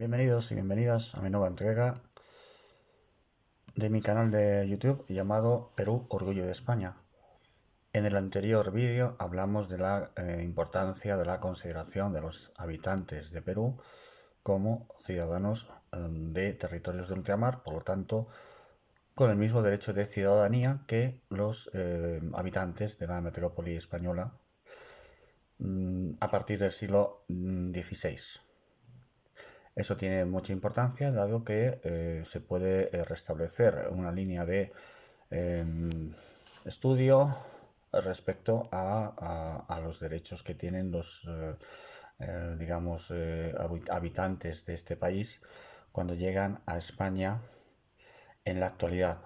Bienvenidos y bienvenidas a mi nueva entrega de mi canal de YouTube llamado Perú, Orgullo de España. En el anterior vídeo hablamos de la importancia de la consideración de los habitantes de Perú como ciudadanos de territorios de ultramar, por lo tanto, con el mismo derecho de ciudadanía que los habitantes de la metrópoli española a partir del siglo XVI. Eso tiene mucha importancia, dado que se puede restablecer una línea de estudio respecto a los derechos que tienen los, digamos, habitantes de este país cuando llegan a España en la actualidad.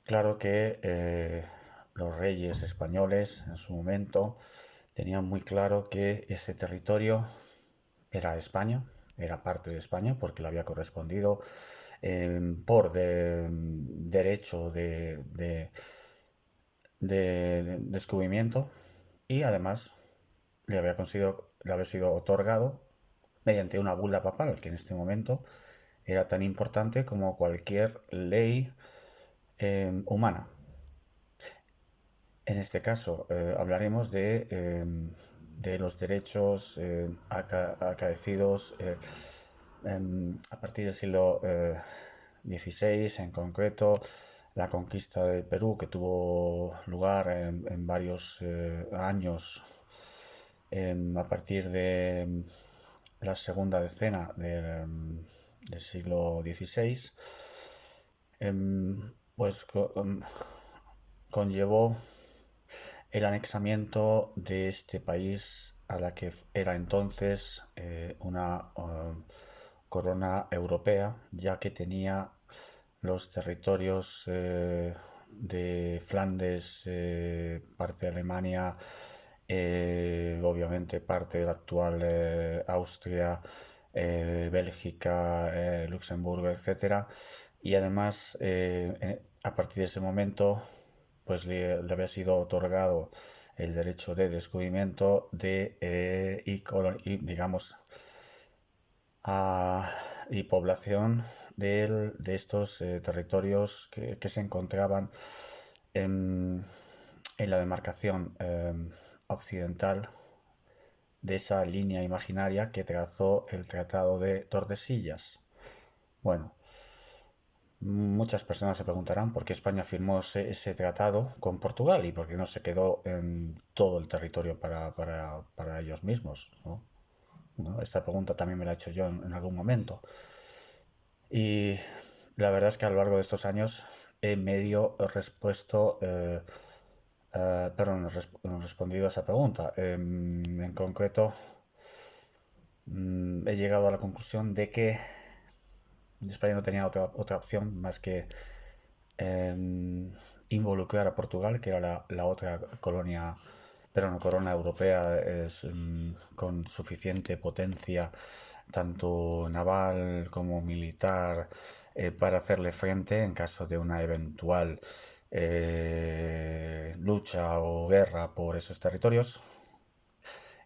Claro que los reyes españoles en su momento tenían muy claro que ese territorio era España, era parte de España porque le había correspondido por derecho de descubrimiento, y además le había sido otorgado mediante una bula papal que en este momento era tan importante como cualquier ley humana. En este caso hablaremos de los derechos acaecidos a partir del siglo XVI, en concreto la conquista del Perú, que tuvo lugar en varios años a partir de la segunda decena del siglo XVI, pues conllevó el anexamiento de este país a la que era entonces una corona europea, ya que tenía los territorios de Flandes, parte de Alemania, obviamente parte de la actual Austria, Bélgica, Luxemburgo, etcétera. Y además, a partir de ese momento, pues le había sido otorgado el derecho de descubrimiento y digamos, y población de estos territorios que se encontraban en la demarcación occidental de esa línea imaginaria que trazó el Tratado de Tordesillas. Bueno, muchas personas se preguntarán por qué España firmó ese tratado con Portugal y por qué no se quedó en todo el territorio para ellos mismos, ¿no? Esta pregunta también me la he hecho yo en algún momento. Y la verdad es que a lo largo de estos años he medio respondido a esa pregunta. En concreto, he llegado a la conclusión de que España no tenía otra opción más que involucrar a Portugal, que era la otra colonia, pero no corona europea, con suficiente potencia, tanto naval como militar, para hacerle frente en caso de una eventual lucha o guerra por esos territorios.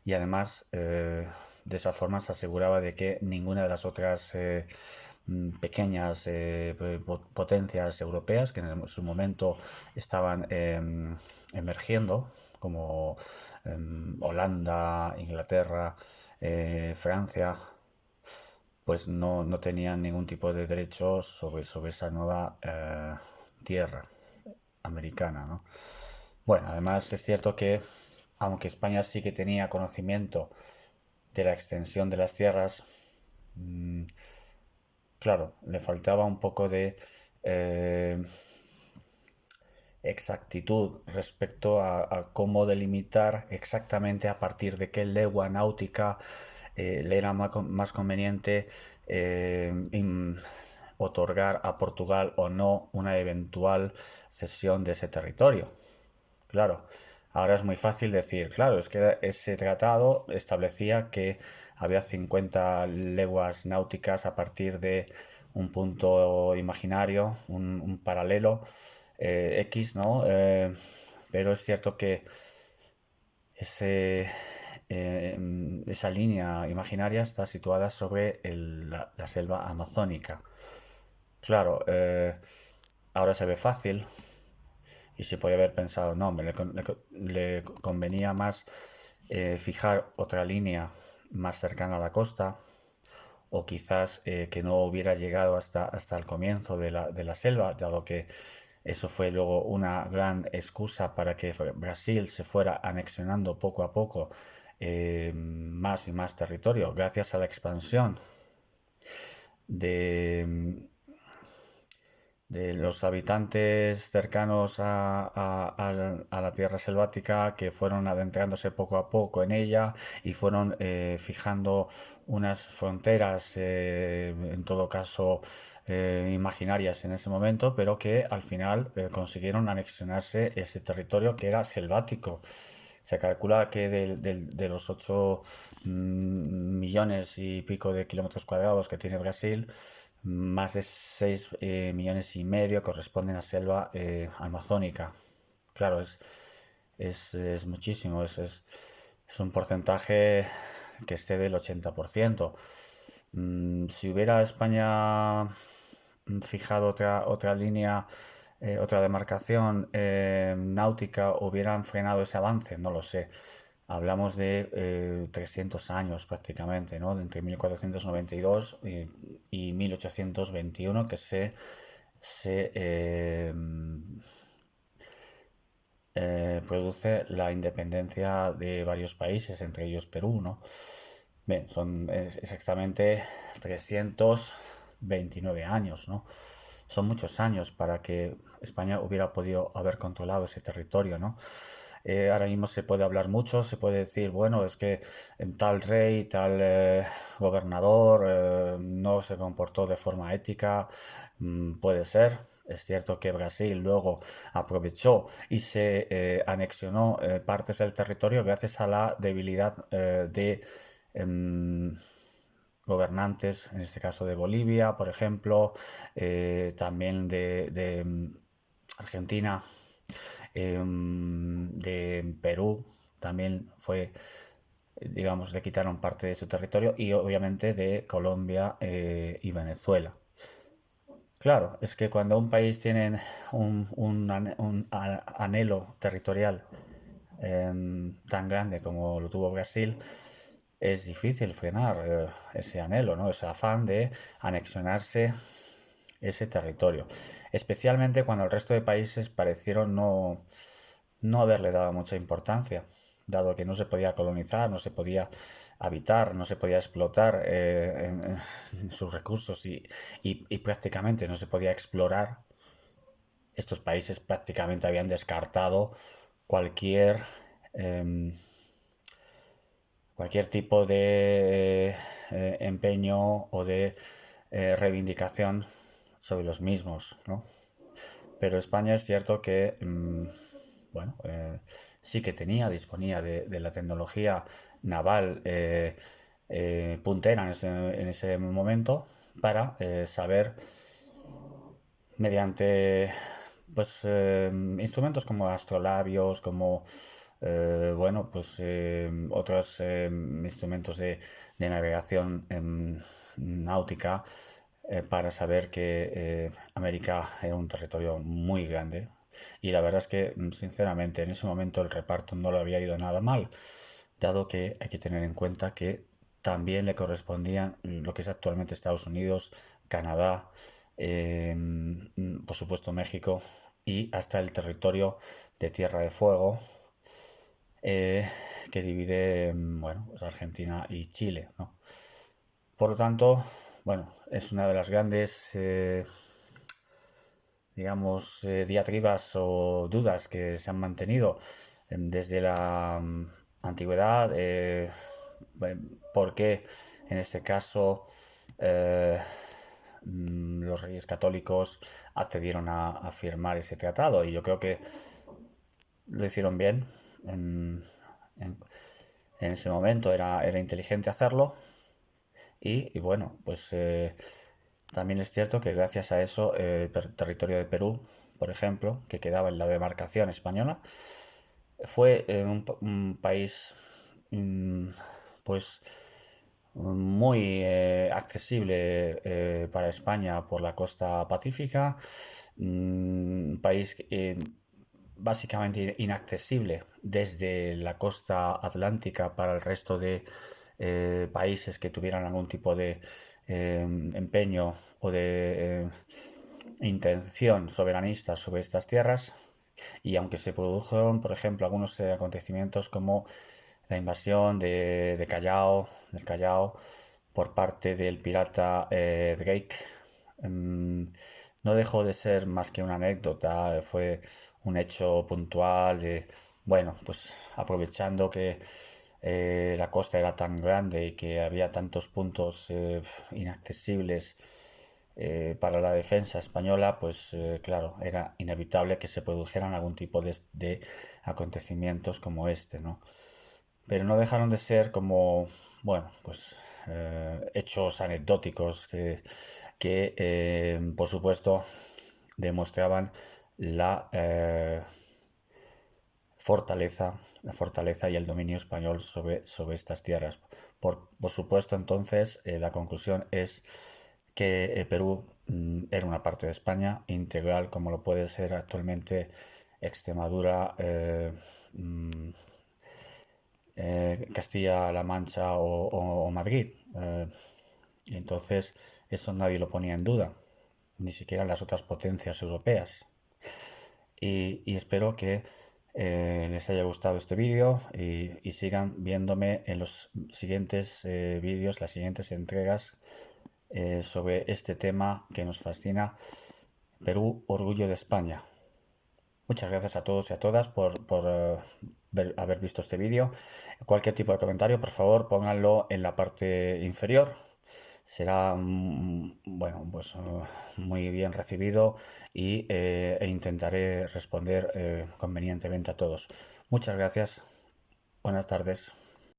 Y además, de esa forma se aseguraba de que ninguna de las otras pequeñas potencias europeas que en su momento estaban emergiendo, como Holanda, Inglaterra, Francia, pues no tenían ningún tipo de derechos sobre esa nueva tierra americana, ¿no? Bueno, además es cierto que aunque España sí que tenía conocimiento de la extensión de las tierras, claro, le faltaba un poco de exactitud respecto a cómo delimitar exactamente a partir de qué legua náutica le era más conveniente otorgar a Portugal o no una eventual cesión de ese territorio. Claro, ahora es muy fácil decir, claro, es que ese tratado establecía que había 50 leguas náuticas a partir de un punto imaginario, un paralelo X, ¿no? Pero es cierto que ese, esa línea imaginaria está situada sobre la selva amazónica. Claro, ahora se ve fácil y se podría haber pensado, no, hombre, le convenía más fijar otra línea más cercana a la costa, o quizás que no hubiera llegado hasta el comienzo de la selva, dado que eso fue luego una gran excusa para que Brasil se fuera anexionando poco a poco más y más territorio, gracias a la expansión de, de los habitantes cercanos a la tierra selvática, que fueron adentrándose poco a poco en ella y fueron fijando unas fronteras, en todo caso imaginarias en ese momento, pero que al final consiguieron anexionarse ese territorio que era selvático. Se calcula que de los 8 millones y pico de kilómetros cuadrados que tiene Brasil, más de 6 millones y medio corresponden a selva amazónica. Claro, es muchísimo, es un porcentaje que excede el 80%. Si hubiera España fijado otra línea, otra demarcación náutica, hubieran frenado ese avance, no lo sé. Hablamos de 300 años prácticamente, ¿no? Entre 1492 y 1821 que produce la independencia de varios países, entre ellos Perú, ¿no? Bien, son exactamente 329 años, ¿no? Son muchos años para que España hubiera podido haber controlado ese territorio, ¿no? Ahora mismo se puede hablar mucho, se puede decir, bueno, es que tal rey, tal gobernador no se comportó de forma ética. Puede ser. Es cierto que Brasil luego aprovechó y se anexionó partes del territorio gracias a la debilidad de em, gobernantes, en este caso de Bolivia, por ejemplo, también de Argentina, de Perú, también fue, digamos, le quitaron parte de su territorio, y obviamente de Colombia y Venezuela. Claro, es que cuando un país tiene un anhelo territorial tan grande como lo tuvo Brasil, es difícil frenar ese anhelo, ¿no? Ese afán de anexionarse ese territorio. Especialmente cuando el resto de países parecieron no haberle dado mucha importancia, dado que no se podía colonizar, no se podía habitar, no se podía explotar en sus recursos y prácticamente no se podía explorar. Estos países prácticamente habían descartado cualquier em, cualquier tipo de empeño o de reivindicación sobre los mismos, ¿no? Pero España es cierto que, bueno, sí que disponía de la tecnología naval puntera en ese momento para saber, mediante pues instrumentos como astrolabios, como bueno, pues otros instrumentos de navegación náutica, para saber que América era un territorio muy grande. Y la verdad es que, sinceramente, en ese momento el reparto no le había ido nada mal, dado que hay que tener en cuenta que también le correspondían lo que es actualmente Estados Unidos, Canadá, por supuesto México, y hasta el territorio de Tierra de Fuego, que divide, bueno, pues Argentina y Chile, ¿no? Por lo tanto, bueno, es una de las grandes, digamos, diatribas o dudas que se han mantenido desde la antigüedad. ¿Por qué en este caso los reyes católicos accedieron a firmar ese tratado? Y yo creo que lo hicieron bien. En, en ese momento era inteligente hacerlo. Y bueno, pues también es cierto que gracias a eso el territorio de Perú, por ejemplo, que quedaba en la demarcación española, fue un país pues muy accesible para España por la costa pacífica, un país básicamente inaccesible desde la costa atlántica para el resto de países que tuvieran algún tipo de empeño o de intención soberanista sobre estas tierras. Y aunque se produjeron, por ejemplo, algunos acontecimientos como la invasión del Callao por parte del pirata Drake, no dejó de ser más que una anécdota, fue un hecho puntual de, bueno, pues aprovechando que la costa era tan grande y que había tantos puntos inaccesibles para la defensa española, pues claro, era inevitable que se produjeran algún tipo de acontecimientos como este, ¿no? Pero no dejaron de ser como, bueno, pues hechos anecdóticos que por supuesto, demostraban la fortaleza y el dominio español sobre estas tierras. Por supuesto, entonces, la conclusión es que Perú era una parte de España integral, como lo puede ser actualmente Extremadura, Castilla-La Mancha o Madrid. Y entonces eso nadie lo ponía en duda, ni siquiera las otras potencias europeas. Y espero que les haya gustado este vídeo y sigan viéndome en los siguientes vídeos, las siguientes entregas sobre este tema que nos fascina, Perú, orgullo de España. Muchas gracias a todos y a todas por haber visto este vídeo. Cualquier tipo de comentario, por favor, pónganlo en la parte inferior. Será, bueno, pues muy bien recibido e intentaré responder convenientemente a todos. Muchas gracias. Buenas tardes.